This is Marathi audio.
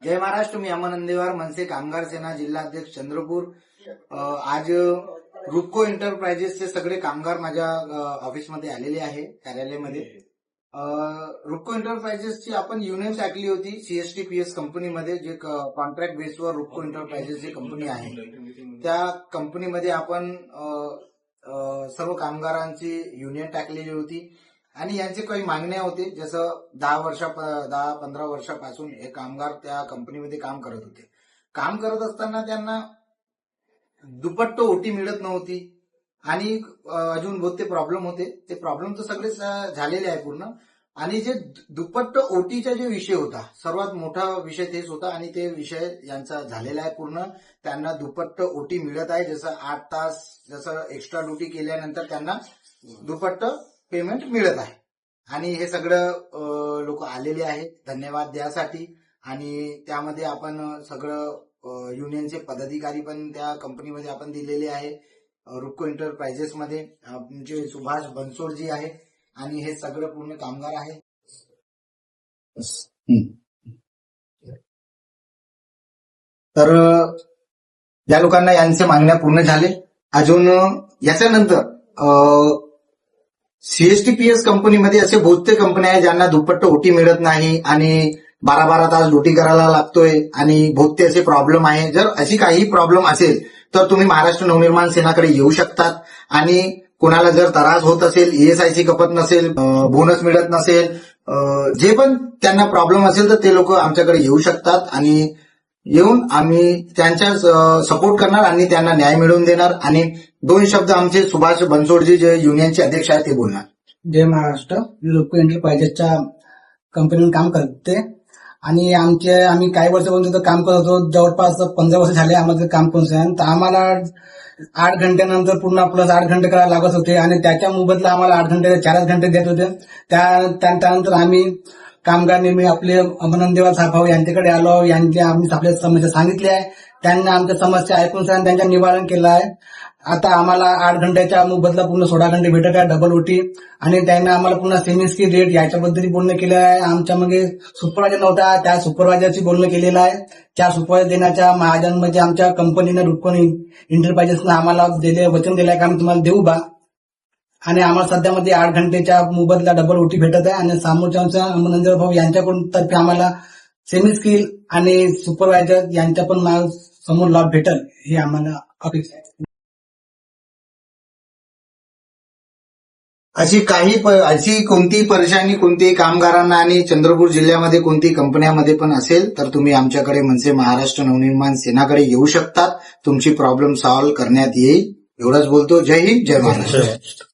जय महाराष्ट्र. मी अमन अंदेवार, मनसे कामगार सेना जिल्हाध्यक्ष चंद्रपूर. आज रुपको एंटरप्राइजेसचे सगळे कामगार माझ्या ऑफिसमध्ये आलेले आहे, कार्यालयामध्ये. रुपको एंटरप्राइजेसची आपण युनियन टाकली होती CSTPS कंपनीमध्ये, जे कॉन्ट्रॅक्ट बेसवर रुपको एंटरप्राइजेस जी कंपनी आहे, त्या कंपनीमध्ये आपण सर्व कामगारांची युनियन टाकलेली होती आणि यांचे काही मागण्या होते. जसं 10-15 वर्षापासून हे कामगार त्या कंपनीमध्ये काम करत होते. काम करत असताना त्यांना दुपट्ट ओटी मिळत नव्हती आणि अजून बहुत ते प्रॉब्लेम होते. ते प्रॉब्लेम तर सगळेच झालेले आहे पूर्ण. आणि जे दुपट्ट ओटीचा जे विषय होता, सर्वात मोठा विषय तेच होता आणि ते विषय यांचा झालेला आहे पूर्ण. त्यांना दुपट्ट ओटी मिळत आहे. जसं 8 तास जसं एक्स्ट्रा ड्युटी केल्यानंतर त्यांना दुपट्ट पेमेंट मिळत आहे. आणि हे सगळं लोक आलेले आहेत धन्यवाद द्यासाठी. आणि त्यामध्ये आपण सगळं युनियनचे पदाधिकारी पण त्या कंपनीमध्ये आपण दिलेले आहे. रुपको एंटरप्राइजेसमध्ये आमचे सुभाष बनसोडजी आहे आणि हे सगळं पूर्ण कामगार आहे. तर या लोकांना यांच्या मागण्या पूर्ण झाले. अजून याच्यानंतर CSTPS कंपनीमध्ये असे बहुते कंपन्या आहेत ज्यांना दुपट्ट ओटी मिळत नाही आणि 12 तास ड्युटी करायला लागतोय आणि बहुते असे प्रॉब्लेम आहे. जर अशी काही प्रॉब्लेम असेल तर तुम्ही महाराष्ट्र नवनिर्माण सेनाकडे येऊ शकतात. आणि कोणाला जर त्रास होत असेल, ESIC कपत नसेल, बोनस मिळत नसेल, जे पण त्यांना प्रॉब्लेम असेल तर ते लोक आमच्याकडे येऊ शकतात आणि येऊन आम्ही त्यांच्या सपोर्ट करणार आणि त्यांना न्याय मिळवून देणार. आणि 2 शब्द आमचे सुभाष बनसोडजी जे युनियनचे अध्यक्ष आहेत ते बोलणार. जय महाराष्ट्र. मी रुपको एंटरप्राइजेसच्या कंपनीवर काम करते आणि आम्ही काही वर्षापासून तिथं काम करत होतो. जवळपास 15 वर्ष झाले आम्हाला काम करून. तर आम्हाला 8 घंट्यानंतर पूर्ण प्लस 8 घंटे करायला लागत होते आणि त्याच्या मोबदला आम्हाला 8 घंटे 4 घंटे देत होते. त्यानंतर आम्ही कामगार नेहमी आपले अमन अंदेवार साहेब भाऊ यांच्याकडे आलो. यांनी आम्ही आपल्या समस्या सांगितल्या आहे. त्यांनी आमच्या समस्या ऐकून त्यांच्या निवारण केलं आहे. आता आम्हाला 8 घंट्याच्या मोबदला पूर्ण 16 घंटे भेटत आहे, डबल ओटी. आणि त्यांनी आम्हाला पुन्हा सेमी स्किल रेट याच्याबद्दल बोलणं केलं आहे. आमच्या मागे सुपरवायझर नव्हता, त्या सुपरवायझरची बोलणं केलेलं आहे. त्या सुपरवायझर देण्याच्या महाजनमध्ये आमच्या कंपनीनं रुपको एंटरप्राइजेसनं आम्हाला वचन दिलं आहे की आम्ही तुम्हाला देऊ बा. आणि आम्हाला सध्यामध्ये 8 घंटेच्या मोबदला डबल ओटी भेटत आहे. आणि समोरच्या अमन अंदेवार भाऊ यांच्याकडून तर्फे आम्हाला सेमी स्किल आणि सुपरवायझर यांच्या पण समोर लाभ भेटल हे आम्हाला अपेक्षा आहे. अशी कोणती परेशानी कोणती कामगारांना आणि चंद्रपूर जिल्ह्यामध्ये कोणती कंपन्यामध्ये पण असेल तर तुम्ही आमच्याकडे म्हणजे महाराष्ट्र नवनिर्माण सेनाकडे येऊ शकतात. तुमची प्रॉब्लेम सॉल्व्ह करण्यात येईल. एवढंच बोलतो. जय हिंद, जय महाराष्ट्र.